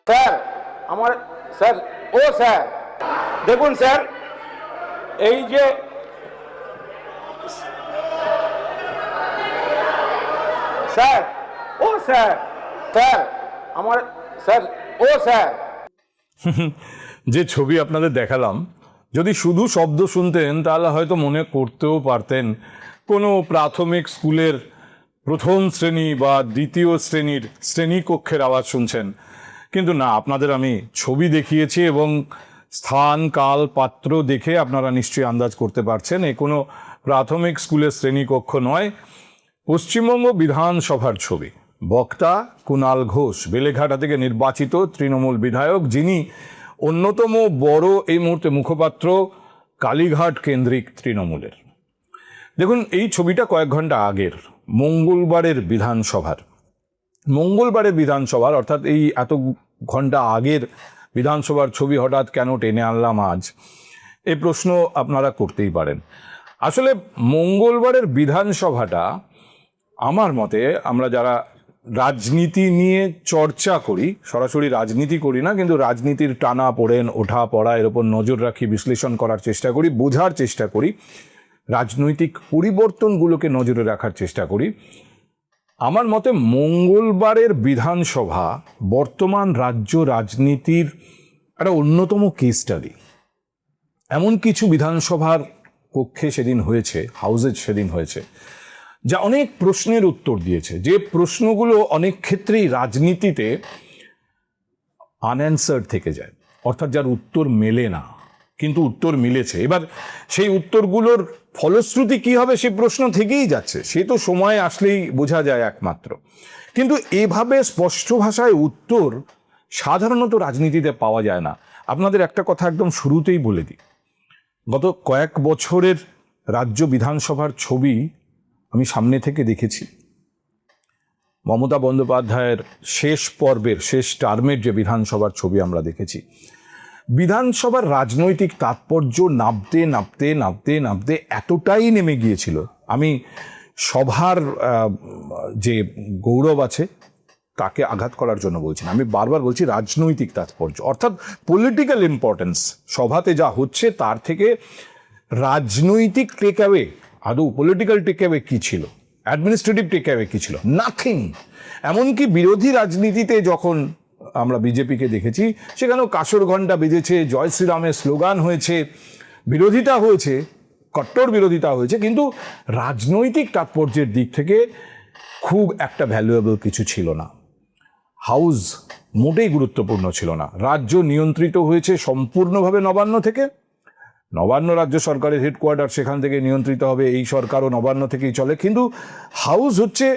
Sir আমার sir ও sir দেখুন sir এই যে স্যার ও স্যার স্যার আমার স্যার ও স্যার যে ছবি আপনাদের দেখালাম, যদি শুধু শব্দ শুনতেন তাহলে হয়তো মনে করতেও পারতেন কোনো প্রাথমিক স্কুলের প্রথম শ্রেণী বা দ্বিতীয় শ্রেণীর শ্রেণীকক্ষের আওয়াজ শুনছেন। কিন্তু না, আপনাদের আমি ছবি দেখিয়েছি এবং স্থান কাল পাত্র দেখে আপনারা নিশ্চয়ই আন্দাজ করতে পারছেন এ কোনো প্রাথমিক স্কুলের শ্রেণীকক্ষ নয়, পশ্চিমবঙ্গ বিধানসভার ছবি। বক্তা কুণাল ঘোষ, বেলেঘাটা থেকে নির্বাচিত তৃণমূল বিধায়ক, যিনি অন্যতম বড় এই মুহূর্তে মুখপাত্র কালীঘাট কেন্দ্রিক তৃণমূলের। দেখুন, এই ছবিটা কয়েক ঘন্টা আগের, মঙ্গলবারের বিধানসভার অর্থাৎ এই এত ঘন্টা আগের বিধানসভার ছবি হঠাৎ কেন টেনে আনলাম আজ, এই প্রশ্ন আপনারা করতেই পারেন। আসলে মঙ্গলবারের বিধানসভাটা আমার মতে, আমরা যারা রাজনীতি নিয়ে চর্চা করি, সরাসরি রাজনীতি করি না, কিন্তু রাজনীতির টানা পড়েন ওঠা পড়া এর ওপর নজর রাখি, বিশ্লেষণ করার চেষ্টা করি, বোঝার চেষ্টা করি, রাজনৈতিক পরিবর্তনগুলোকে নজরে রাখার চেষ্টা করি, আমার মতে মঙ্গলবারের বিধানসভা বর্তমান রাজ্য রাজনীতির একটা অন্যতম কেস স্টাডি। এমন কিছু বিধানসভার কক্ষে সেদিন হয়েছে, হাউসে সেদিন হয়েছে, যা অনেক প্রশ্নের উত্তর দিয়েছে, যে প্রশ্নগুলো অনেক ক্ষেত্রেই রাজনীতিতে আনঅ্যান্সার্ড থেকে যায়, অর্থাৎ যার উত্তর মেলে না, কিন্তু উত্তর মিলেছে। এবার সেই উত্তরগুলোর ফলশ্রুতি কি হবে সে প্রশ্ন থেকেই যাচ্ছে, সে তো সময় আসলেই বোঝা যায় একমাত্র। কিন্তু এভাবে স্পষ্ট ভাষায় উত্তর সাধারণত রাজনীতিতে পাওয়া যায় না। আপনাদের একটা কথা একদম শুরুতেই বলে দিই, গত কয়েক বছরের রাজ্য বিধানসভার ছবি আমি সামনে থেকে দেখেছি। মমতা বন্দ্যোপাধ্যায়ের শেষ পর্বের, শেষ টার্মের যে বিধানসভার ছবি আমরা দেখেছি, বিধানসভার রাজনৈতিক তাৎপর্য নাবতে নাবতে নাবতে নাবতে এতটাই নেমে গিয়েছিল। আমি সভার যে গৌরব আছে তাকে আঘাত করার জন্য বলছি না, আমি বারবার বলছি রাজনৈতিক তাৎপর্য, অর্থাৎ পলিটিক্যাল ইম্পর্টেন্স। সভাতে যা হচ্ছে তার থেকে রাজনৈতিক টেকঅ্যাওয়ে, আদৌ পলিটিক্যাল টেকঅ্যাওয়ে কী ছিল, অ্যাডমিনিস্ট্রেটিভ টেকঅ্যাওয়ে কী ছিল, নাথিং। এমনকি বিরোধী রাজনীতিতে যখন আমরা বিজেপিকে দেখেছি, সেখানেও কাসর ঘণ্টা বেজেছে, জয় শ্রীরামের স্লোগান হয়েছে, বিরোধিতা হয়েছে, কট্টর বিরোধিতা হয়েছে, কিন্তু রাজনৈতিক তাৎপর্যের দিক থেকে খুব একটা ভ্যালুয়েবল কিছু ছিল না। হাউস মোটেই গুরুত্বপূর্ণ ছিল না। রাজ্য নিয়ন্ত্রিত হয়েছে সম্পূর্ণভাবে নবান্ন থেকে, নবান্ন রাজ্য সরকারের হেডকোয়ার্টার, সেখান থেকে নিয়ন্ত্রিত হবে, এই সরকারও নবান্ন থেকেই চলে। কিন্তু হাউস হচ্ছে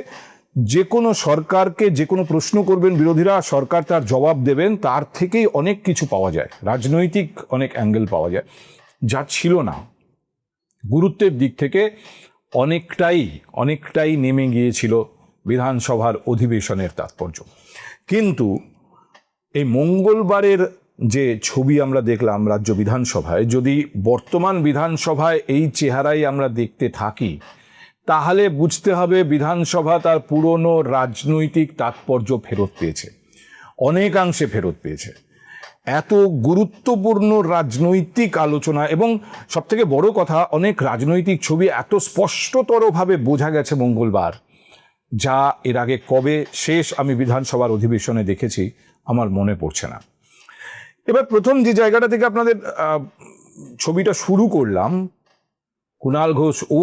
যে কোনো সরকারকে যে কোনো প্রশ্ন করবেন বিরোধীরা, সরকার তার জবাব দেবেন, তার থেকেই অনেক কিছু পাওয়া যায়, রাজনৈতিক অনেক অ্যাঙ্গেল পাওয়া যায়, যা ছিল না। গুরুত্বের দিক থেকে অনেকটাই নেমে গিয়েছিল বিধানসভার অধিবেশনের তাৎপর্য। কিন্তু এই মঙ্গলবারের যে ছবি আমরা দেখলাম রাজ্য বিধানসভায়, যদি বর্তমান বিধানসভায় এই চেহারাই আমরা দেখতে থাকি, তাহলে বুঝতে হবে বিধানসভা তার পুরনো রাজনৈতিক তাৎপর্য ফেরত পেয়েছে, অনেকাংশে ফেরত পেয়েছে। এত গুরুত্বপূর্ণ রাজনৈতিক আলোচনা এবং সবথেকে বড় কথা, অনেক রাজনৈতিক ছবি এত স্পষ্টতরভাবে বোঝা গেছে মঙ্গলবার, যা এর আগে কবে শেষ আমি বিধানসভার অধিবেশনে দেখেছি আমার মনে পড়ছে না। এবার প্রথম যে জায়গাটা থেকে আপনাদের ছবিটা শুরু করলাম, কুণাল ঘোষ ও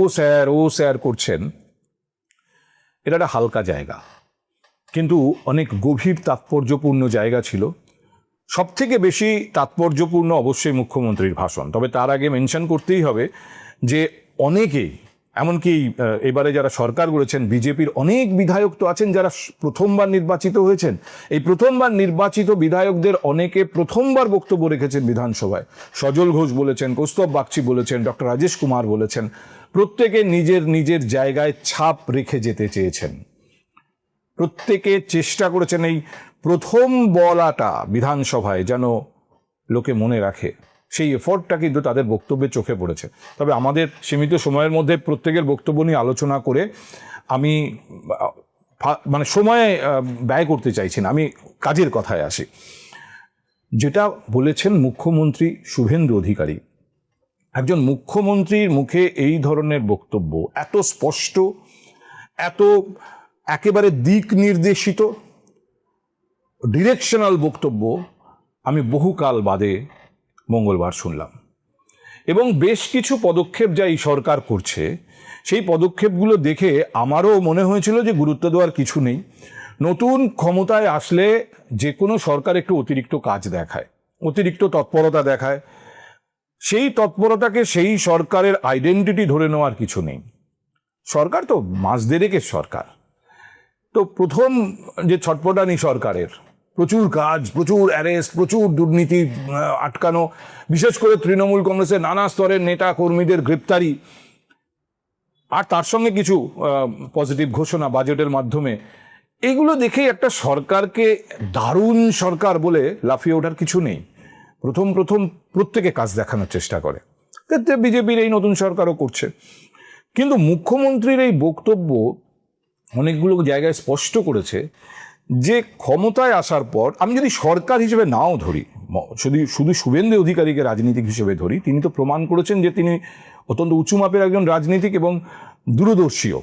স্যার করছেন, এটা একটা হালকা জায়গা, কিন্তু অনেক গভীর তাৎপর্যপূর্ণ জায়গা ছিল। সব থেকে বেশি তাৎপর্যপূর্ণ অবশ্যই মুখ্যমন্ত্রীর ভাষণ। তবে তার আগে মেনশন করতেই হবে যে অনেকেই, এমনকি এবারে যারা সরকার গড়েছেন, বিজেপির অনেক বিধায়ক তো আছেন যারা প্রথমবার নির্বাচিত হয়েছেন। এই প্রথমবার নির্বাচিত বিধায়কদের অনেকে প্রথমবার বক্তব্য রেখেছেন বিধানসভায়। সজল ঘোষ বলেছেন, কৌস্তব বাগচি বলেছেন, ডক্টর রাজেশ কুমার বলেছেন। প্রত্যেকে নিজের নিজের জায়গায় ছাপ রেখে যেতে চেয়েছেন, প্রত্যেকে চেষ্টা করেছেন এই প্রথম বলাটা বিধানসভায় যেন লোকে মনে রাখে, সেই এফর্টটা কিন্তু তাদের বক্তব্যে চোখে পড়েছে। তবে আমাদের সীমিত সময়ের মধ্যে প্রত্যেকের বক্তব্য নিয়ে আলোচনা করে আমি সময় ব্যয় করতে চাইছি না, আমি কাজের কথায় আসি। যেটা বলেছেন মুখ্যমন্ত্রী শুভেন্দু অধিকারী, একজন মুখ্যমন্ত্রীর মুখে এই ধরনের বক্তব্য, এত স্পষ্ট, এত একেবারে দিক নির্দেশিত ডিরেকশনাল বক্তব্য আমি বহুকাল বাদে মঙ্গলবার শুনলাম। এবং বেশ কিছু পদক্ষেপ যা এই সরকার করছে, সেই পদক্ষেপগুলো দেখে আমারও মনে হয়েছিল যে গুরুত্ব দেওয়ার কিছু নেই। নতুন ক্ষমতায় আসলে যে কোনো সরকার একটু অতিরিক্ত কাজ দেখায়, অতিরিক্ত তৎপরতা দেখায়, সেই তৎপরতাকে সেই সরকারের আইডেন্টিটি ধরে নেওয়ার কিছু নেই। সরকার তো মাস দেড়েকের সরকার, তো প্রথম যে ছটপটানি সরকারের, প্রচুর কাজ, প্রচুর অ্যারেস্ট, প্রচুর দুর্নীতি আটকানো, বিশেষ করে তৃণমূল কংগ্রেসের নানা স্তরের নেতা কর্মীদের গ্রেপ্তারি, আর তার সঙ্গে কিছু পজিটিভ ঘোষণা বাজেটের মাধ্যমে, এগুলো দেখেই একটা সরকারকে দারুণ সরকার বলে লাফিয়ে ওঠার কিছু নেই। প্রথম প্রত্যেকে কাজ দেখানোর চেষ্টা করে, বিজেপির এই নতুন সরকারও করছে। কিন্তু মুখ্যমন্ত্রীর এই বক্তব্য অনেকগুলো জায়গায় স্পষ্ট করেছে যে ক্ষমতায় আসার পর, আমি যদি সরকার হিসেবে নাও ধরি, শুধু শুভেন্দু অধিকারীকে রাজনীতিক হিসেবে ধরি, তিনি তো প্রমাণ করেছেন যে তিনি অত্যন্ত উঁচু মাপের একজন রাজনীতিক এবং দূরদর্শীও।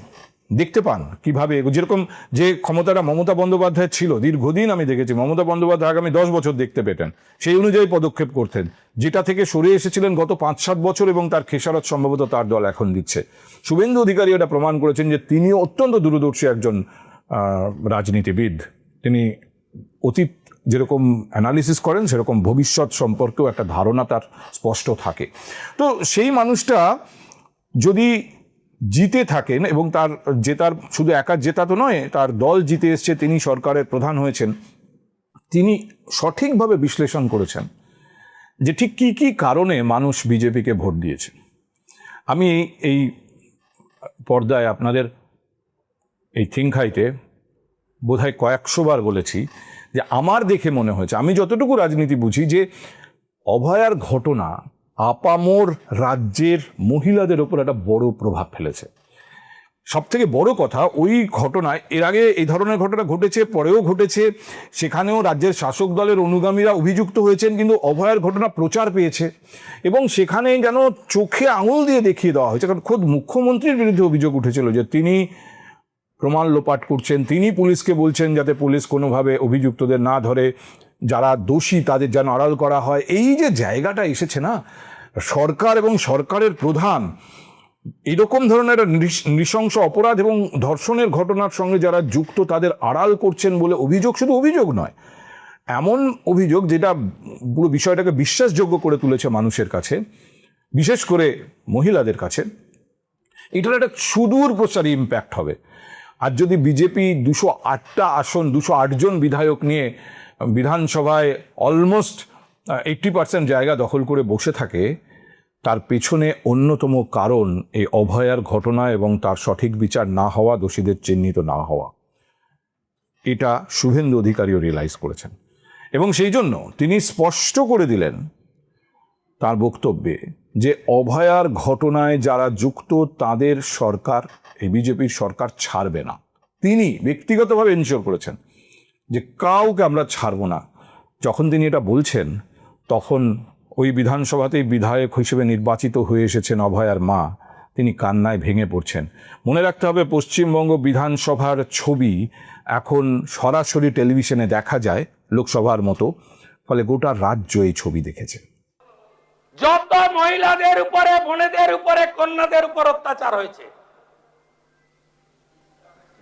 দেখতে পান কিভাবে, যেরকম যে ক্ষমতাটা মমতা বন্দ্যোপাধ্যায় ছিল দীর্ঘদিন, আমি দেখেছি মমতা বন্দ্যোপাধ্যায় আগামী 10 বছর দেখতে পেতেন, সেই অনুযায়ী পদক্ষেপ করতেন, যেটা থেকে সরে এসেছিলেন গত 5-7 বছর, এবং তার খেসারত সম্ভবত তার দল এখন দিচ্ছে। শুভেন্দু অধিকারী এটা প্রমাণ করেছেন যে তিনি অত্যন্ত দূরদর্শী একজন রাজনীতিবিদ। তিনি অতীত যেরকম অ্যানালিসিস করেন, সেরকম ভবিষ্যৎ সম্পর্কেও একটা ধারণা তার স্পষ্ট থাকে। তো সেই মানুষটা যদি জিতে থাকেন, এবং তার শুধু একা জেতা তো নয়, তার দল জিতে এসছে, তিনি সরকারের প্রধান হয়েছেন, তিনি সঠিকভাবে বিশ্লেষণ করেছেন যে ঠিক কি কি কারণে মানুষ বিজেপিকে ভোট দিয়েছে। আমি এই পর্দায় আপনাদের এই থিঙ্ক হাইতে বোধহয় কয়েকশোবার বলেছি যে আমার দেখে মনে হয়েছে, আমি যতটুকু রাজনীতি বুঝি, যে অভয়ার ঘটনা আপামোর রাজ্যের মহিলাদের ওপর একটা বড় প্রভাব ফেলেছে। সব থেকে বড় কথা, ওই ঘটনায় এর আগে এই ধরনের ঘটনা ঘটেছে, পরেও ঘটেছে, সেখানেও রাজ্যের শাসক দলের অনুগামীরা অভিযুক্ত হয়েছেন, কিন্তু অভয়ার ঘটনা প্রচার পেয়েছে এবং সেখানে যেন চোখে আঙুল দিয়ে দেখিয়ে দেওয়া হয়েছে। কারণ খোদ মুখ্যমন্ত্রীর বিরুদ্ধে অভিযোগ উঠেছিল যে তিনি প্রমাণ লোপাট করছেন, তিনি পুলিশকে বলছেন যাতে পুলিশ কোনোভাবে অভিযুক্তদের না ধরে, যারা দোষী তাদের যেন আড়াল করা হয়। এই যে জায়গাটা এসেছে না, সরকার এবং সরকারের প্রধান এরকম ধরনের নৃশংস অপরাধ এবং ধর্ষণের ঘটনার সঙ্গে যারা যুক্ত তাদের আড়াল করছেন বলে অভিযোগ, শুধু অভিযোগ নয়, এমন অভিযোগ যেটা পুরো বিষয়টাকে বিশ্বাসযোগ্য করে তুলেছে মানুষের কাছে, বিশেষ করে মহিলাদের কাছে। এটার একটা সুদূর প্রসারী ইম্প্যাক্ট হবে। আর যদি বিজেপি 208টা আসন, 208 জন বিধায়ক নিয়ে বিধানসভায় অলমোস্ট 80% জায়গা দখল করে বসে থাকে, তার পেছনে অন্যতম কারণ এই অভয়ার ঘটনা এবং তার সঠিক বিচার না হওয়া, দোষীদের চিহ্নিত না হওয়া। এটা শুভেন্দু অধিকারীও রিয়েলাইজ করেছেন এবং সেই জন্য তিনি স্পষ্ট করে দিলেন তার বক্তব্যে যে অভয়ার ঘটনায় যারা যুক্ত তাদের সরকার, এই বিজেপির সরকার ছাড়বে না। তিনি ব্যক্তিগতভাবে এনশিওর করেছেন যে কাউকে আমরা ছাড়ব না। যখন তিনি এটা বলছেন, তখন ওই বিধানসভাতেই বিধায়ক হিসেবে নির্বাচিত হয়ে এসেছেন অভয়ার মা, তিনি কান্নায় ভেঙে পড়ছেন। মনে রাখতে হবে, পশ্চিমবঙ্গ বিধানসভার ছবি এখন সরাসরি টেলিভিশনে দেখা যায় লোকসভার মতো, ফলে গোটা রাজ্য এই ছবি দেখেছে। যত মহিলাদের উপরে, বোনেদের উপরে, কন্যাদের উপর অত্যাচার হয়েছে,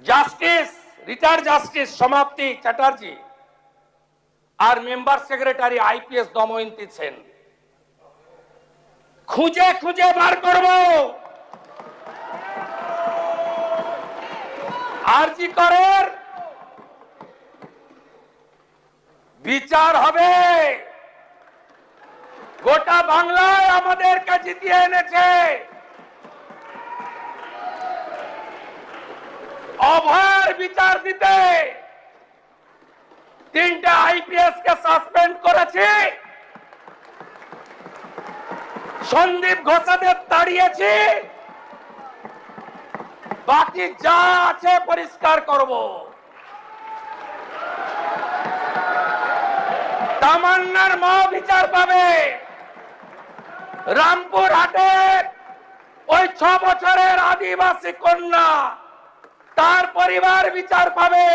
justice, retired justice Samapti Chatterjee আর member secretary IPS Damayanti Sen, খুঁজে খুঁজে বার করব। আরজি করের বিচার হবে। গোটা বাংলায় আমাদেরকে জিতিয়ে এনেছে। অভয়ের বিচার দিতে 3টে আইপিএস কে সাসপেন্ড করেছি, সন্দীপ ঘোষাদের তাড়িয়েছি, বাকি যা আছে পরিষ্কার করব। তামান্নার মা বিচার পাবে, রামপুর হাটের ওই 6 বছরের আদিবাসী কন্যা তার পরিবার বিচার পাবে,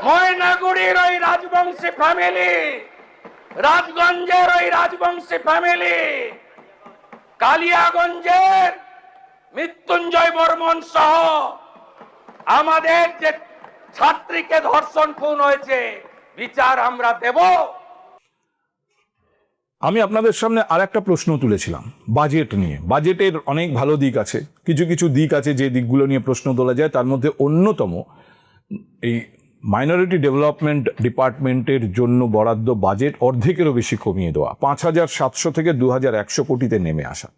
ময়নাগুড়ির ওই রাজবংশী ফ্যামিলি, রাজগঞ্জের ওই রাজবংশী ফ্যামিলি, কালিয়াগঞ্জের মৃত্যুঞ্জয় বর্মন সহ আমাদের যে ছাত্রীকে ধর্ষণ খুন হয়েছে বিচার আমরা দেব। আমি আপনাদের সামনে আর একটা প্রশ্ন তুলেছিলাম বাজেট নিয়ে। বাজেটের অনেক ভালো দিক আছে, কিছু কিছু দিক আছে যে দিকগুলো নিয়ে প্রশ্ন তোলা যায়। তার মধ্যে অন্যতম এই মাইনরিটি ডেভেলপমেন্ট ডিপার্টমেন্টের জন্য বরাদ্দ বাজেট অর্ধেকেরও বেশি কমিয়ে দেওয়া, 5,700 থেকে 2,100 কোটিতে নেমে আসা।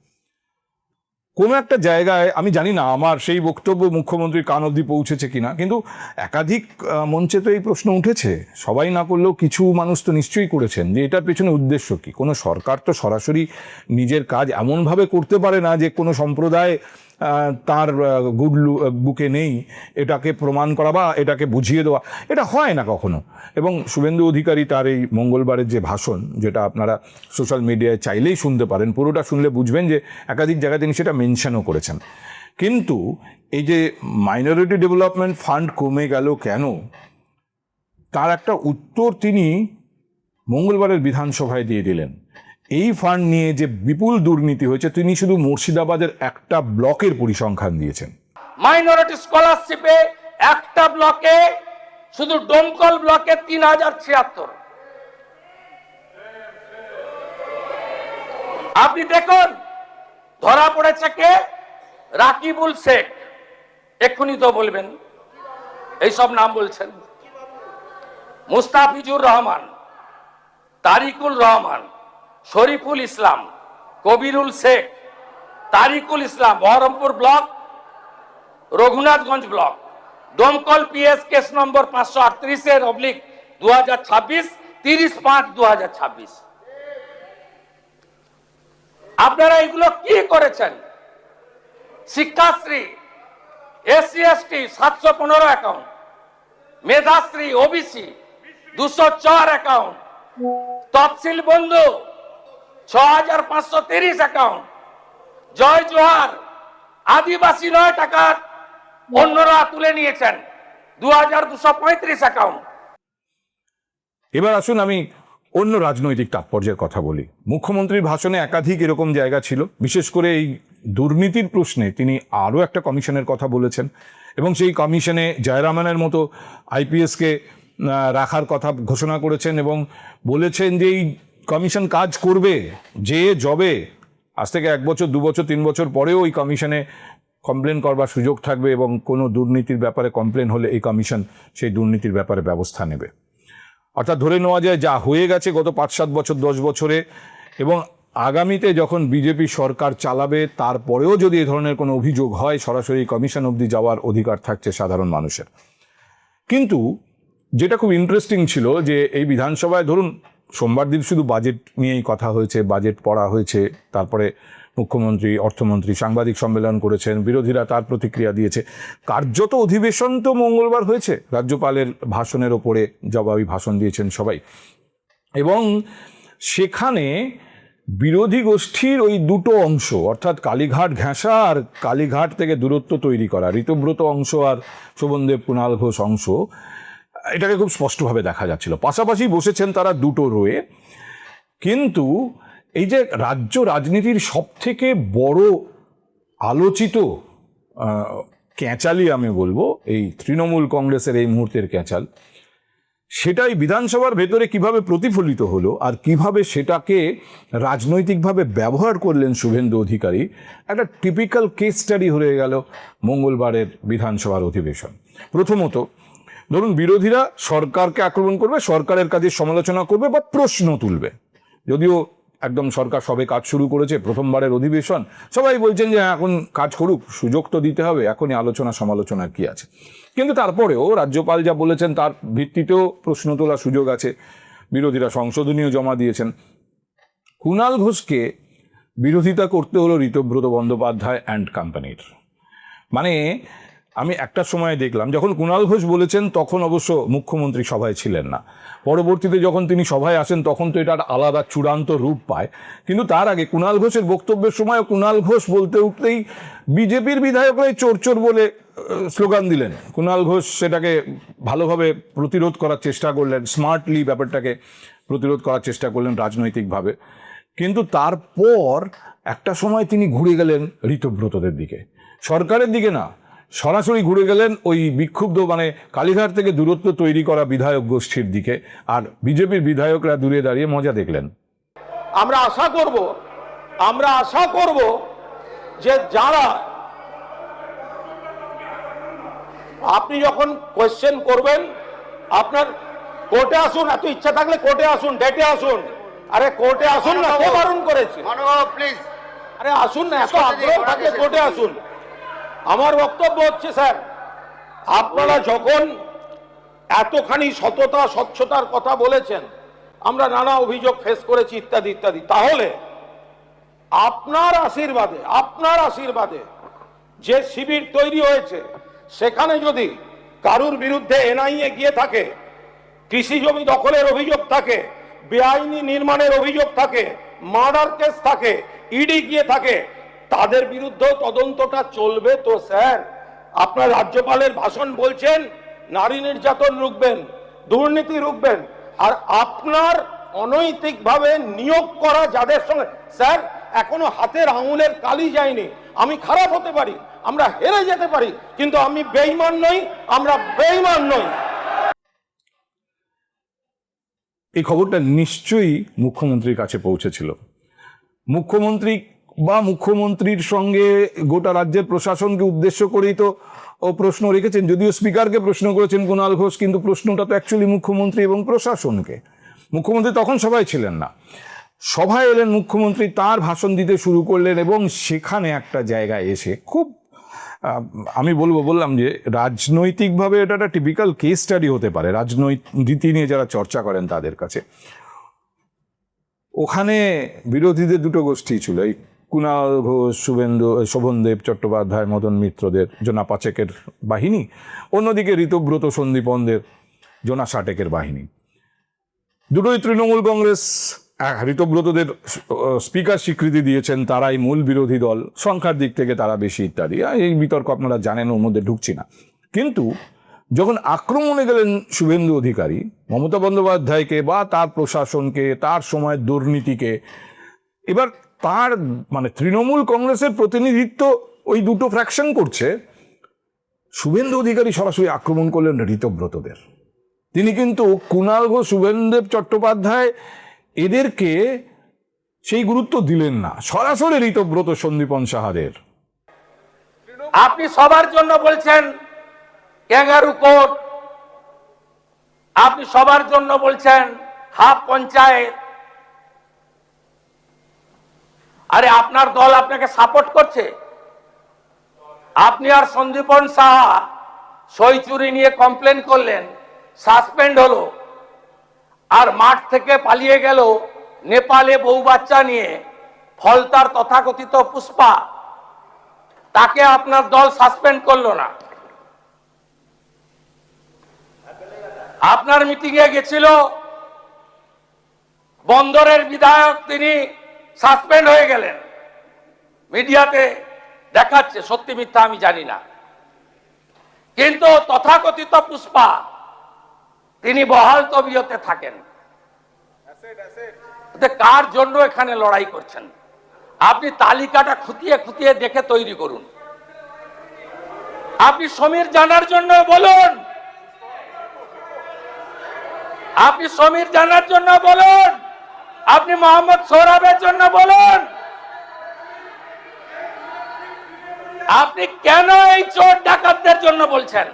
কোনো একটা জায়গায় আমি জানি না আমার সেই বক্তব্য মুখ্যমন্ত্রীর কান অবধি পৌঁছেছে কিনা, কিন্তু একাধিক মঞ্চে তো এই প্রশ্ন উঠেছে, সবাই না করলেও কিছু মানুষ তো নিশ্চয়ই করেছেন যে এটার পেছনে উদ্দেশ্য কি। কোনো সরকার তো সরাসরি নিজের কাজ এমনভাবে করতে পারে না যে কোনো সম্প্রদায় তার গুড বুকে নেই এটাকে প্রমাণ করা বা এটাকে বুঝিয়ে দেওয়া, এটা হয় না কখনো। এবং শুভেন্দু অধিকারী তার এই মঙ্গলবারের যে ভাষণ, যেটা আপনারা সোশ্যাল মিডিয়ায় চাইলেই শুনতে পারেন, পুরোটা শুনলে বুঝবেন যে একাধিক জায়গায় তিনি সেটা মেনশনও করেছেন। কিন্তু এই যে মাইনরিটি ডেভেলপমেন্ট ফান্ড কমে গেল কেন, তার একটা উত্তর তিনি মঙ্গলবারের বিধানসভায় দিয়ে দিলেন। এই ফান্ড নিয়ে যে বিপুল দুর্নীতি হয়েছে, তিনি শুধু মুর্শিদাবাদের একটা ব্লকের পরিসংখ্যান দিয়েছেন। মাইনরিটি স্কলারশিপে একটা ব্লকে, শুধু ডোমকল ব্লকে 3,076। আপনি দেখুন ধরা পড়েছে কে, রাকিবুল শেখ, এক্ষুনি তো বলবেন এইসব নাম বলছেন, Mustafizur Rahman, Tariqul Rahman, Shariful Islam, Kabirul Sheikh, Tariqul Islam, Baharampur block, Raghunathganj block, Domkal PS case number 538/2026, 30/5/2026। আপনারা এগুলো কি করেছেন? Sikshashree SC ST 715 account, Medhashree OBC 204 account, Taposili Bandhu 6,530 account, জয় জোহার আদিবাসী 9 টাকা অন্যরা তুলে নিয়েছেন 2,235 অ্যাকাউন্ট। এবার আসুন আমি অন্য রাজনৈতিক তাৎপর্যের কথা বলি। মুখ্যমন্ত্রীর ভাষণে একাধিক এরকম জায়গা ছিল, বিশেষ করে এই দুর্নীতির প্রশ্নে তিনি আরও একটা কমিশনের কথা বলেছেন এবং সেই কমিশনে জয়রামানের মতো আইপিএসকে রাখার কথা ঘোষণা করেছেন এবং বলেছেন যে এই কমিশন কাজ করবে, যে জবে আজ থেকে 1 বছর 2 বছর 3 বছর পরেও ওই কমিশনে কমপ্লেন করবার সুযোগ থাকবে এবং কোনো দুর্নীতির ব্যাপারে কমপ্লেন হলে এই কমিশন সেই দুর্নীতির ব্যাপারে ব্যবস্থা নেবে। অর্থাৎ ধরে নেওয়া যায় যা হয়ে গেছে গত 5-7 বছর 10 বছরে, এবং আগামীতে যখন বিজেপি সরকার চালাবে তারপরেও যদি এ ধরনের কোনো অভিযোগ হয়, সরাসরি কমিশন অবধি যাওয়ার অধিকার থাকছে সাধারণ মানুষের। কিন্তু যেটা খুব ইন্টারেস্টিং ছিল যে এই বিধানসভায় ধরুন সোমবার দিন শুধু বাজেট নিয়েই কথা হয়েছে, বাজেট পড়া হয়েছে, তারপরে মুখ্যমন্ত্রী অর্থমন্ত্রী সাংবাদিক সম্মেলন করেছেন, বিরোধীরা তার প্রতিক্রিয়া দিয়েছে। কার্যত অধিবেশন তো মঙ্গলবার হয়েছে, রাজ্যপালের ভাষণের ওপরে জবাবি ভাষণ দিয়েছেন সবাই, এবং সেখানে বিরোধী গোষ্ঠীর ওই দুটো অংশ, অর্থাৎ কালীঘাট ঘেঁষা আর কালীঘাট থেকে দূরত্ব তৈরি করা, ঋতব্রত অংশ আর শোভনদেব কুণাল ঘোষ অংশ, এটাকে খুব স্পষ্টভাবে দেখা যাচ্ছিল। পাশাপাশি বসেছেন তারা দুটো রোয়ে। কিন্তু এই যে রাজ্য রাজনীতির সব থেকে বড় আলোচিত ক্যাঁচালি আমি বলবো, এই তৃণমূল কংগ্রেসের এই মুহূর্তের ক্যাঁচাল, সেটাই বিধানসভার ভেতরে কিভাবে প্রতিফলিত হলো আর কিভাবে সেটাকে রাজনৈতিকভাবে ব্যবহার করলেন শুভেন্দু অধিকারী, একটা টিপিক্যাল কেস স্টাডি হয়ে গেল মঙ্গলবারের বিধানসভার অধিবেশন। প্রথমত ধরুন বিরোধীরা সরকারকে আক্রমণ করবে, সরকারের কাজের সমালোচনা করবে বা প্রশ্ন তুলবে, যদিও একদম সরকার সবে কাজ শুরু করেছে, প্রথমবারের অধিবেশন, সবাই বলছেন যে এখন কাজ করুক, সুযোগ তো দিতে হবে, এখনই আলোচনা সমালোচনার কি আছে। কিন্তু তারপরেও রাজ্যপাল যা বলেছেন তার ভিত্তিতেও প্রশ্ন তোলার সুযোগ আছে, বিরোধীরা সংশোধনীয় জমা দিয়েছেন। কুণাল ঘোষকে বিরোধিতা করতে হলো ঋতব্রত বন্দ্যোপাধ্যায় অ্যান্ড কোম্পানির। মানে আমি একটা সময় দেখলাম যখন কুণাল ঘোষ বলেছেন তখন অবশ্য মুখ্যমন্ত্রী সভায় ছিলেন না, পরবর্তীতে যখন তিনি সভায় আসেন তখন তো এটা আলাদা চূড়ান্ত রূপ পায়। কিন্তু তার আগে কুণাল ঘোষের বক্তব্যের সময় কুণাল ঘোষ বলতে উঠতেই বিজেপির বিধায়করাই চোর চোর বলে স্লোগান দিলেন। কুণাল ঘোষ সেটাকে ভালোভাবে প্রতিরোধ করার চেষ্টা করলেন, স্মার্টলি ব্যাপারটাকে প্রতিরোধ করার চেষ্টা করলেন রাজনৈতিকভাবে। কিন্তু তারপর একটা সময় তিনি ঘুরে গেলেন ঋতব্রতদের দিকে, সরকারের দিকে না, সরাসরি ঘুরে গেলেন ওই বিক্ষুব্ধ মানে কালীঘাট থেকে দূরত্ব তৈরি করা বিধায়ক গোষ্ঠীর দিকে, আর বিজেপির বিধায়করা দূরে দাঁড়িয়ে মজা দেখলেন। আমরা আশা করব যে যারা আপনি যখন কোয়েশ্চেন করবেন আপনার কোর্টে আসুন, এত ইচ্ছা থাকলে কোর্টে আসুন, ডেটে আসুন। আরে কোর্টে আসুন না, কে বারণ করেছে? প্লিজ আরে আসুন না, এত আগ্রহ থাকলে কোর্টে আসুন। আমার বক্তব্য হচ্ছে স্যার, আপনারা যখন এতখানি সততা স্বচ্ছতার কথা বলেছেন, আমরা নানা অভিযোগ ফেস করেছি ইত্যাদি ইত্যাদি, তাহলে আপনার আশীর্বাদে যে শিবির তৈরি হয়েছে সেখানে যদি কারুর বিরুদ্ধে এনআইএ গিয়ে থাকে, কৃষি জমি দখলের অভিযোগ থাকে, বেআইনি নির্মাণের অভিযোগ থাকে, মার্ডার কেস থাকে, ইডি গিয়ে থাকে, তাদের বিরুদ্ধেও তদন্তটা চলবে তো স্যার? আপনার রাজ্যপালের ভাষণ বলছেন নারী নির্যাতন রুখবেন, দুর্নীতি রুখবেন, আর আপনার অনৈতিকভাবে নিয়োগ করা যাদের সঙ্গে স্যার এখনো হাতের আঙুলের কালি যায়নি। আমি খারাপ হতে পারি, আমরা হেরে যেতে পারি, কিন্তু আমি বেঈমান নই, আমরা বেঈমান নই। এই খবরটা নিশ্চয়ই মুখ্যমন্ত্রীর কাছে পৌঁছেছিল। মুখ্যমন্ত্রী বা মুখ্যমন্ত্রীর সঙ্গে গোটা রাজ্যের প্রশাসনকে উদ্দেশ্য করেই তো ও প্রশ্ন রেখেছেন, যদিও স্পিকারকে প্রশ্ন করেছেন কুণাল ঘোষ, কিন্তু প্রশ্নটা তো অ্যাকচুয়ালি মুখ্যমন্ত্রী এবং প্রশাসনকে। মুখ্যমন্ত্রী তখন সভায় ছিলেন না, সভায় এলেন মুখ্যমন্ত্রী, তার ভাষণ দিতে শুরু করলেন এবং সেখানে একটা জায়গায় এসে খুব আমি বললাম যে রাজনৈতিকভাবে এটা একটা টিপিক্যাল কেস স্টাডি হতে পারে রাজনীতি নিয়ে যারা চর্চা করেন তাদের কাছে। ওখানে বিরোধীদের দুটো গোষ্ঠী ছিল, এই কুণাল ঘোষ, শোভনদেব চট্টোপাধ্যায়, মদন মিত্রদের জোনা পাচেকের বাহিনী, অন্যদিকে ঋতব্রত সন্দীপনদের জোনা ষাটেকের বাহিনী। দুটোই তৃণমূল কংগ্রেস। ঋতব্রতদের স্পিকার স্বীকৃতি দিয়েছেন, তারাই মূল বিরোধী দল, সংখ্যার দিক থেকে তারা বেশি ইত্যাদি, এই বিতর্ক আপনারা জানেন, ওর মধ্যে ঢুকছি না। কিন্তু যখন আক্রমণে গেলেন শুভেন্দু অধিকারী মমতা বন্দ্যোপাধ্যায়কে বা তার প্রশাসনকে, তার সময়ের দুর্নীতিকে, এবার তার মানে তৃণমূল কংগ্রেসের প্রতিনিধিত্ব ওই দুটো ফ্র্যাকশন করছে, শুভেন্দু অধিকারী সরাসরি আক্রমণ করলেন ঋতব্রতদের। তিনি কিন্তু কুণাল ঘোষ, শুভেন্দুদেব চট্টোপাধ্যায় এদেরকে সেই গুরুত্ব দিলেন না, সরাসরি ঋতব্রত সন্দীপন সাহাদের। আপনি সবার জন্য বলছেন ক্যাঙ্গারু কোর্ট, আপনি সবার জন্য বলছেন হাফ পঞ্চায়েত। আরে আপনার দল আপনাকে সাপোর্ট করছে। আপনি আর সন্দীপন সাহা সই চুরি নিয়ে কমপ্লেন করলেন, সাসপেন্ড হলো, আর মাঠ থেকে পালিয়ে গেল নেপালে বউ বাচ্চা নিয়ে ফলতার তথাকথিত পুষ্পা, তাকে আপনার দল সাসপেন্ড করলো না। আপনার মিটিং এ গেছিল বন্দরের বিধায়ক, তিনি সাসপেন্ড হয়ে গেলেন। মিডিয়াতে দেখাচ্ছে, সত্যি মিথ্যা আমি জানি না, কিন্তু তথাকথিত পুষ্পা তিনি বহাল তবিয়তে থাকেন। কার জন্য এখানে লড়াই করছেন? আপনি তালিকাটা খুঁটিয়ে খুঁটিয়ে দেখে তৈরি করুন। আপনি সমীর জানার জন্য বলুন, আপনি সমীর জানার জন্য বলুন, আপনি মোহাম্মদ সোহরাবের জন্য বলুন, আপনি কেন এই চোর ডাকাতদের জন্য বলছেন?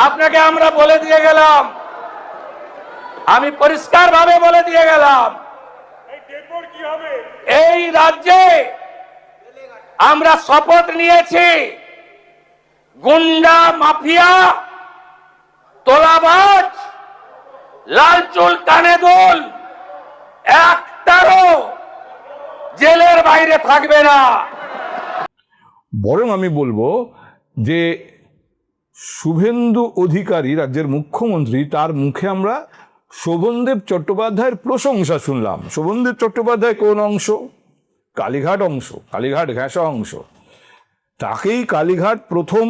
আপনাকে আমরা বলে দিয়ে গেলাম, আমি পরিষ্কার ভাবে বলে দিয়ে গেলাম, এই রাজ্যে আমরা শপথ নিয়েছি গুন্ডা, মাফিয়া, তোলাবাজ, লাল চুল কানে দুল একটারও জেলের বাইরে থাকবে না। বরং আমি বলবো যে শুভেন্দু অধিকারী রাজ্যের মুখ্যমন্ত্রী, তার মুখে আমরা শোভনদেব চট্টোপাধ্যায়ের প্রশংসা শুনলাম। শোভনদেব চট্টোপাধ্যায় কোন অংশ? কালীঘাট অংশ, কালীঘাট ঘেঁষা অংশ। তাকেই কালীঘাট প্রথম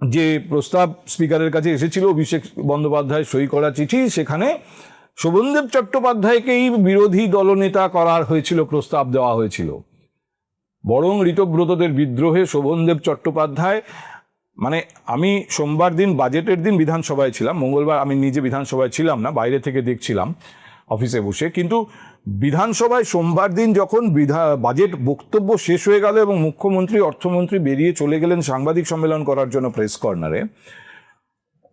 যে প্রস্তাব স্পিকারের কাছে এসেছিল অভিষেক বন্দ্যোপাধ্যায় সই করা চিঠি, সেখানে শোভনদেব চট্টোপাধ্যায়কেই বিরোধী দলনেতা করার হয়েছিল, প্রস্তাব দেওয়া হয়েছিল। বরং ঋতব্রতদের বিদ্রোহে শোভনদেব চট্টোপাধ্যায়, মানে আমি সোমবার দিন বাজেটের দিন বিধানসভায় ছিলাম, মঙ্গলবার আমি নিজে বিধানসভায় ছিলাম না, বাইরে থেকে দেখছিলাম অফিসে বসে, কিন্তু বিধানসভায় সোমবার দিন যখন বাজেট বক্তব্য শেষ হয়ে গেল এবং মুখ্যমন্ত্রী অর্থমন্ত্রী বেরিয়ে চলে গেলেন সাংবাদিক সম্মেলন করার জন্য প্রেস কর্নারে,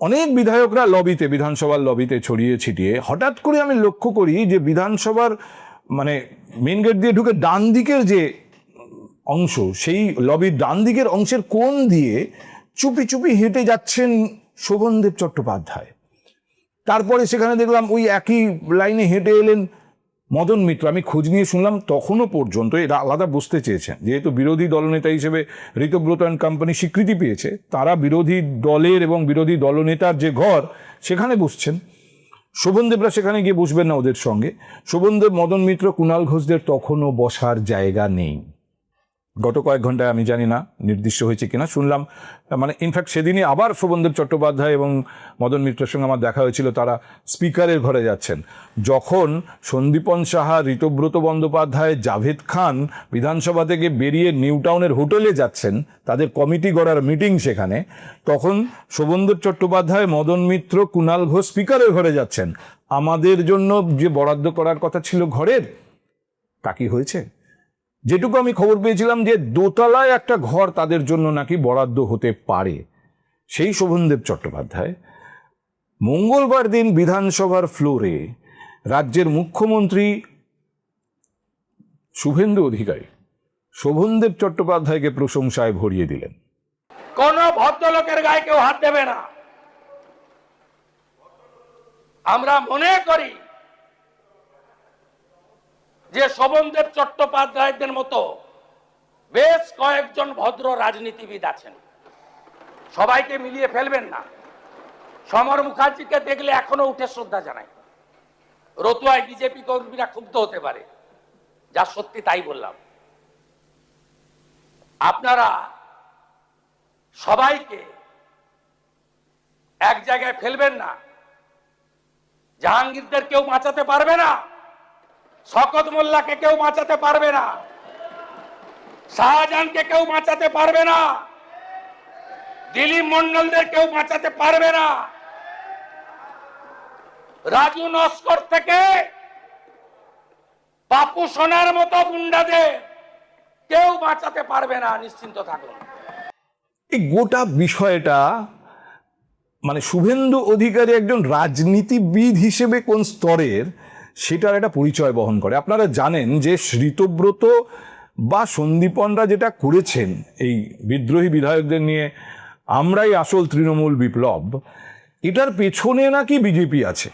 অনেক বিধায়করা লবিতে, বিধানসভার লবিতে ছড়িয়ে ছিটিয়ে, হঠাৎ করে আমি লক্ষ্য করি যে বিধানসভার মানে মেন গেট দিয়ে ঢুকে ডান দিকের যে অংশ, সেই লবির ডান দিকের অংশের কোণ দিয়ে চুপি চুপি হেঁটে যাচ্ছেন শোভনদেব চট্টোপাধ্যায়। তারপরে সেখানে দেখলাম ওই একই লাইনে হেঁটে এলেন মদন মিত্র। আমি খোঁজ নিয়ে শুনলাম তখনও পর্যন্ত এরা আলাদা বসতে চেয়েছেন, যেহেতু বিরোধী দলনেতা হিসেবে ঋতব্রত অ্যান্ড কোম্পানি স্বীকৃতি পেয়েছে, তারা বিরোধী দলের এবং বিরোধী দলনেতার যে ঘর সেখানে বসছেন। শোভনদেবরা সেখানে গিয়ে বসবেন না ওদের সঙ্গে। শোভনদেব, মদন মিত্র, কুণাল ঘোষদের তখনও বসার জায়গা নেই। গত কয়েক ঘন্টায় আমি জানি না নির্দিষ্ট হয়েছে কিনা, শুনলাম মানে ইনফ্যাক্ট সেদিনই আবার শোভনদেব চট্টোপাধ্যায় এবং মদন মিত্রের সঙ্গে আমার দেখা হয়েছিল, তারা স্পিকারের ঘরে যাচ্ছেন। যখন সন্দীপন সাহা, ঋতব্রত বন্দ্যোপাধ্যায়, জাভেদ খান বিধানসভা থেকে বেরিয়ে নিউ টাউনের হোটেলে যাচ্ছেন, তাদের কমিটি গড়ার মিটিং সেখানে, তখন শোভনদেব চট্টোপাধ্যায়, মদন মিত্র, কুণাল ঘোষ স্পিকারের ঘরে যাচ্ছেন। আমাদের জন্য যে বরাদ্দ করার কথা ছিল ঘরের, তা কি হয়েছে? যেটুকু আমি খবর পেয়েছিলাম যে দোতলায় একটা ঘর তাদের জন্য নাকি বরাদ্দ হতে পারে। সেই শোভনদেব চট্টোপাধ্যায় মঙ্গলবার দিন বিধানসভার ফ্লোরে রাজ্যের মুখ্যমন্ত্রী শুভেন্দু অধিকারী শোভনদেব চট্টোপাধ্যায়কে প্রশংসায় ভরিয়ে দিলেন। কোন ভদ্রলোকের গায়ে কেউ হাত দেবে না। আমরা মনে করি যে শোভনদেব চট্টোপাধ্যায়দের মতো বেশ কয়েকজন ভদ্র রাজনীতিবিদ আছেন, সবাইকে মিলিয়ে ফেলবেন না। সমর মুখার্জিকে দেখলে এখনো উঠে শ্রদ্ধা জানাই। রতুয়ায় বিজেপি কর্মীরা ক্ষুব্ধ হতে পারে, যা সত্যি তাই বললাম। আপনারা সবাইকে এক জায়গায় ফেলবেন না। জাহাঙ্গীরদের কেউ বাঁচাতে পারবে না, শওকত মোল্লাকে কেউ বাঁচাতে পারবে না, শাহজাহানকে কেউ বাঁচাতে পারবে না, দিলীপ মন্ডলদের কেউ বাঁচাতে পারবে না, রাজু নস্কর থেকে বাপু সোনার মতো গুন্ডাদের কেউ বাঁচাতে পারবে না, নিশ্চিন্ত থাকুন। এই গোটা বিষয়টা মানে শুভেন্দু অধিকারী একজন রাজনীতিবিদ হিসেবে কোন স্তরের, সেটার একটা পরিচয় বহন করে। আপনারা জানেন যে ঋতব্রত বা সন্দীপনরা যেটা করেছেন এই বিদ্রোহী বিধায়কদের নিয়ে, আমরাই আসল তৃণমূল বিপ্লব, এটার পেছনে নাকি বিজেপি আছে।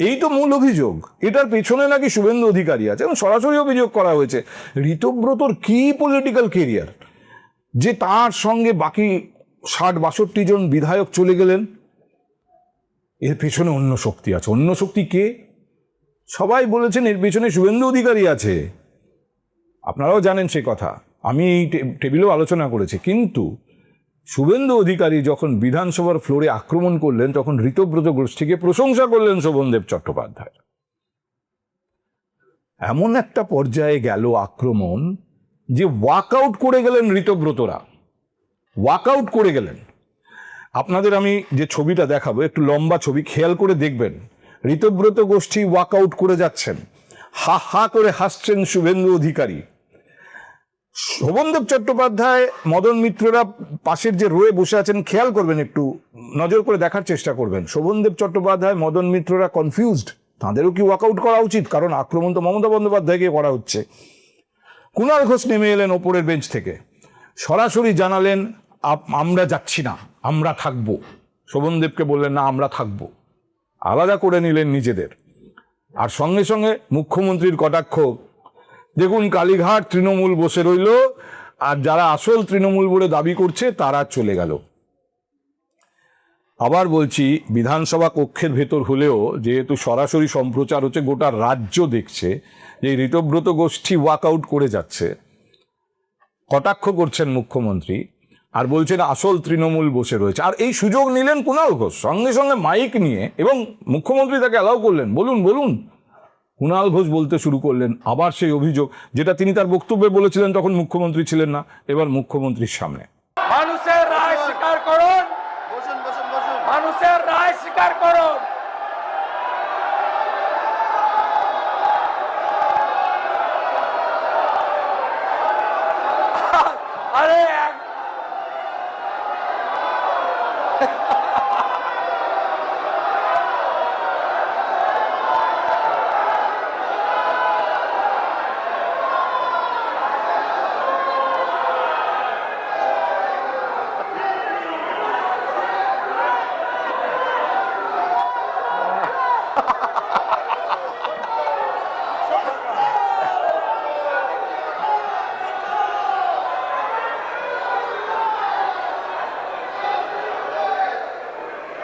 এই তো মূল অভিযোগ। এটার পেছনে নাকি শুভেন্দু অধিকারী আছে এবং সরাসরি অভিযোগ করা হয়েছে ঋতব্রতর কি পলিটিক্যাল কেরিয়ার যে তার সঙ্গে বাকি ৬০-৬২ জন বিধায়ক চলে গেলেন। এর পেছনে অন্য শক্তি আছে। অন্য শক্তি কে? সবাই বলেছেন এর পেছনে শুভেন্দু অধিকারী আছে। আপনারাও জানেন সে কথা, আমি এই টেবিলেও আলোচনা করেছি। কিন্তু শুভেন্দু অধিকারী যখন বিধানসভার ফ্লোরে আক্রমণ করলেন, তখন ঋতব্রত গোষ্ঠীকে প্রশংসা করলেন শোভনদেব চট্টোপাধ্যায়। এমন একটা পর্যায়ে গেল আক্রমণ যে ওয়াকআউট করে গেলেন ঋতব্রতরা, ওয়াকআউট করে গেলেন। আপনাদের আমি যে ছবিটা দেখাবো, একটু লম্বা ছবি, খেয়াল করে দেখবেন। ঋতব্রত গোষ্ঠী ওয়াকআউট করে যাচ্ছেন, হা হা করে হাসছেন শুভেন্দু অধিকারী। শোভনদেব চট্টোপাধ্যায়, মদন মিত্ররা পাশের যে রোয়ে বসে আছেন, খেয়াল করবেন, একটু নজর করে দেখার চেষ্টা করবেন। শোভনদেব চট্টোপাধ্যায়, মদন মিত্ররা কনফিউজড, তাঁদেরও কি ওয়াকআউট করা উচিত? কারণ আক্রমণ তো মমতা বন্দ্যোপাধ্যায়কে করা হচ্ছে। কুণাল ঘোষ নেমে এলেন ওপরের বেঞ্চ থেকে, সরাসরি জানালেন আমরা যাচ্ছি না, আমরা থাকবো। শোভনদেবকে বললেন না, আমরা থাকবো। আলাদা করে নিলেন নিজেদের। আর সঙ্গে সঙ্গে মুখ্যমন্ত্রীর কটাক্ষ, দেখুন কালীঘাট তৃণমূল বসে রইল, আর যারা আসল তৃণমূল বলে দাবি করছে তারা চলে গেল। আবার বলছি, বিধানসভা কক্ষের ভেতর হলেও যেহেতু সরাসরি সম্প্রচার হচ্ছে, গোটা রাজ্য দেখছে যে ঋতব্রত গোষ্ঠী ওয়াকআউট করে যাচ্ছে, কটাক্ষ করছেন মুখ্যমন্ত্রী আর বলছেন আসল তৃণমূল বসে রয়েছে। আর এই সুযোগ নিলেন কুণাল ঘোষ, সঙ্গে সঙ্গে মাইক নিয়ে, এবং মুখ্যমন্ত্রী তাকে অ্যালাউ করলেন, বলুন বলুন। কুণাল ঘোষ বলতে শুরু করলেন আবার সেই অভিযোগ যেটা তিনি তার বক্তব্যে বলেছিলেন তখন মুখ্যমন্ত্রী ছিলেন না, এবার মুখ্যমন্ত্রীর সামনে। মানুষের রায় স্বীকার করুন, মানুষের রায় স্বীকার করুন। আরে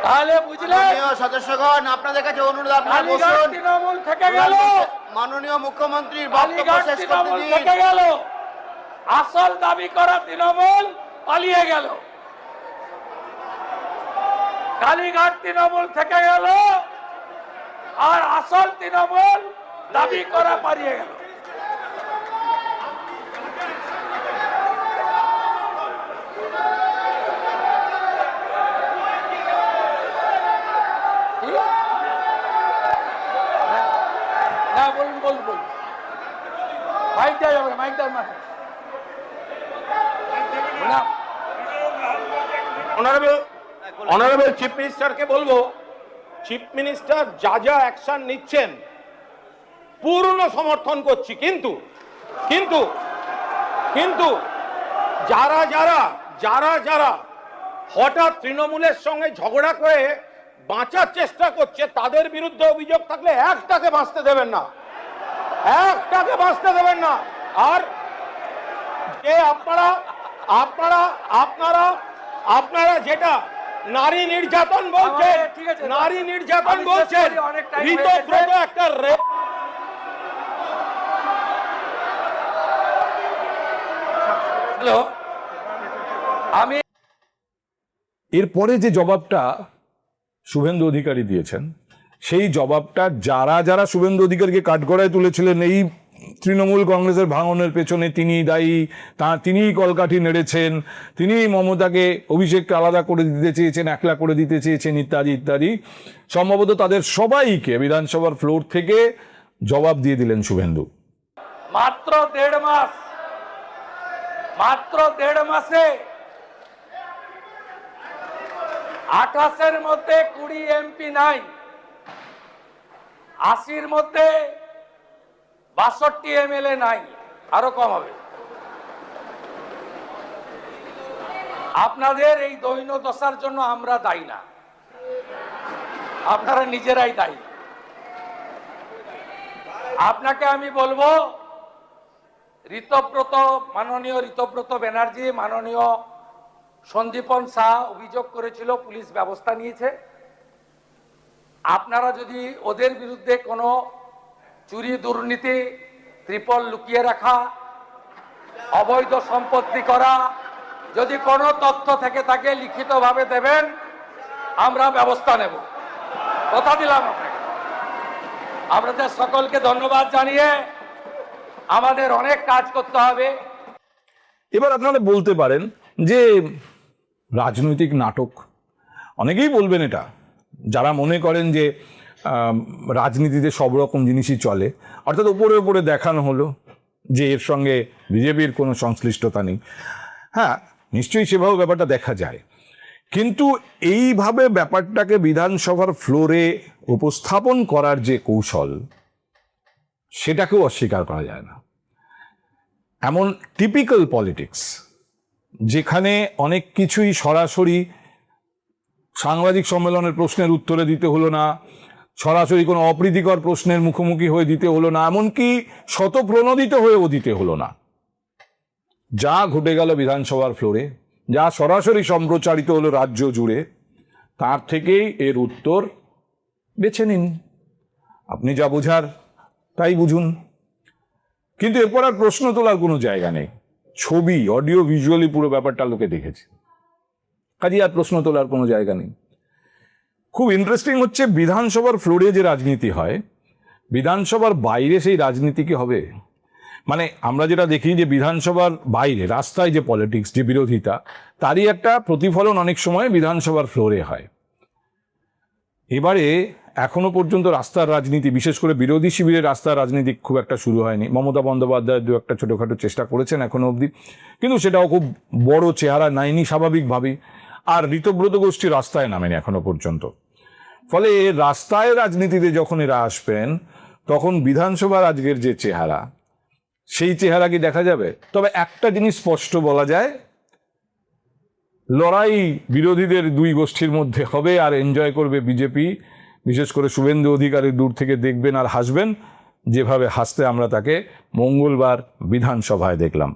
তাহলে বুঝলেন মাননীয় সদস্যগণ, আপনাদের কাছে অনুরোধ, আপনারা কালীঘাট বসুন। তৃণমূল থেকে গেল, মাননীয় মুখ্যমন্ত্রীর বক্তব্য কালীঘাট শেষ করতে তৃণমূল দিন। থেকে গেল, আসল দাবি করা তৃণমূল পালিয়ে গেল। কালীঘাট তৃণমূল থেকে গেল আর আসল তৃণমূল দাবি করা পালিয়ে গেল। না বলুন বলুন বলুন, মাইকটা যাবে না, মাইকটার মাঠে না। অনারেবল চিফ মিনিস্টারকে বলবো, চিফ মিনিস্টার যা যা অ্যাকশন নিচ্ছেন পূর্ণ সমর্থন করছি, কিন্তু কিন্তু কিন্তু যারা যারা যারা যারা হঠাৎ তৃণমূলের সঙ্গে ঝগড়া করে বাঁচার চেষ্টা করছে তাদের বিরুদ্ধে অভিযোগ থাকলে একটাকে বাঁচতে দেবেন না, একটাকে বাঁচতে দেবেন না। আর যে আপনারা আপনারা আপনারা আপনারা যেটা নারী নির্যাতন বলছেন, ঠিক আছে, নারী নির্যাতন আমি বলছেন, শেষ করি, অনেক time হয়ে ঋতব্রত গেছে। একটা রেপ। হ্যালো, আমি এরপরে যে জবাবটা শুভেন্দু অধিকারী দিয়েছেন, সেই জবাবটা যারা যারা শুভেন্দু অধিকারীকে কাঠগড়ায় তুলেছিলেন এই তৃণমূল কংগ্রেসের ভাঙনের পেছনে তিনি দায়ী, তিনিই কলকাঠি নেড়েছেন, তিনি মমতাকে, অভিষেককে আলাদা করে দিতে চেয়েছেন, একলা করে দিতে চেয়েছেন, ইত্যাদি ইত্যাদি, সম্ভবত তাদের সবাইকে বিধানসভার ফ্লোর থেকে জবাব দিয়ে দিলেন শুভেন্দু। মাত্র 1.5 মাস, মাত্র 1.5 মাসে 28-এর মধ্যে 20 এমপি নাই, 80-র মধ্যে 62 এমএলএ নাই, আরো কম হবে। আপনাদের এই দৈন্য দশার জন্য আমরা দায়ী না, আপনারা নিজেরাই দায়ী। আপনাকে আমি বলবো, ঋতব্রত, মাননীয় ঋতব্রত ব্যানার্জি, মাননীয় সন্দীপন শাহ অভিযোগ করেছিল, পুলিশ ব্যবস্থা নিয়েছে। আপনারা যদি ওদের বিরুদ্ধে কোনো চুরি, দুর্নীতি, ত্রিপল লুকিয়ে রাখা, অবৈধ সম্পত্তি করা, যদি কোনো তথ্য থেকে থাকে লিখিতভাবে দেবেন, আমরা ব্যবস্থা নেব, কথা দিলাম আপনাকে। আপনাদের সকলকে ধন্যবাদ জানিয়ে আমাদের অনেক কাজ করতে হবে। এবার আপনারা বলতে পারেন যে রাজনৈতিক নাটক, অনেকেই বলবেন এটা, যারা মনে করেন যে রাজনীতিতে সব রকম জিনিসই চলে, অর্থাৎ ওপরে ওপরে দেখানো হলো যে এর সঙ্গে বিজেপির কোনো সংশ্লিষ্টতা নেই। হ্যাঁ, নিশ্চয়ই সেভাবে ব্যাপারটা দেখা যায়, কিন্তু এইভাবে ব্যাপারটাকে বিধানসভার ফ্লোরে উপস্থাপন করার যে কৌশল, সেটাকেও অস্বীকার করা যায় না। এমন টিপিক্যাল পলিটিক্স, যেখানে অনেক কিছুই সরাসরি সাংবাদিক সম্মেলনের প্রশ্নের উত্তরে দিতে হলো না, সরাসরি কোনো অপ্রীতিকর প্রশ্নের মুখোমুখি হয়ে দিতে হলো না, এমনকি শতপ্রণোদিত হয়েও দিতে হলো না, যা ঘটে গেল বিধানসভার ফ্লোরে, যা সরাসরি সম্প্রচারিত হলো রাজ্য জুড়ে, তার থেকেই এর উত্তর বেছে নিন। আপনি যা বোঝার তাই বুঝুন। কিন্তু এরপর আর প্রশ্ন তোলার কোনো জায়গা নেই। ছবি, অডিও, ভিজুয়ালি পুরো ব্যাপারটা লোকে দেখেছে, কাজে আর প্রশ্ন তোলার কোনো জায়গা নেই। খুব ইন্টারেস্টিং হচ্ছে, বিধানসভার ফ্লোরে যে রাজনীতি হয়, বিধানসভার বাইরে সেই রাজনীতি কি হবে? মানে আমরা যেটা দেখি যে বিধানসভার বাইরে রাস্তায় যে পলিটিক্স, যে বিরোধিতা, তারই একটা প্রতিফলন অনেক সময় বিধানসভার ফ্লোরে হয়। এবারে এখনো পর্যন্ত রাস্তার রাজনীতি, বিশেষ করে বিরোধী শিবিরের রাস্তার রাজনীতি খুব একটা শুরু হয়নি। মমতা বন্দ্যোপাধ্যায় দু একটা ছোটোখাটো চেষ্টা করেছেন এখনো অবধি, কিন্তু সেটাও খুব বড় চেহারা নেয়নি স্বাভাবিকভাবেই। আর ঋতব্রত গোষ্ঠী রাস্তায় নামেনি এখনো পর্যন্ত। ফলে রাস্তায় রাজনীতিতে যখন এরা আসবেন, তখন বিধানসভার আজকের যে চেহারা, সেই চেহারা কি দেখা যাবে? তবে একটা জিনিস স্পষ্ট বলা যায়, লড়াই বিরোধীদের দুই গোষ্ঠীর মধ্যে হবে, আর এনজয় করবে বিজেপি। বিশেষ করে শুভেন্দু অধিকারী দূর থেকে দেখবেন আর হাসবেন, যেভাবে হাসতে আমরা তাকে মঙ্গলবার বিধানসভায় দেখলাম।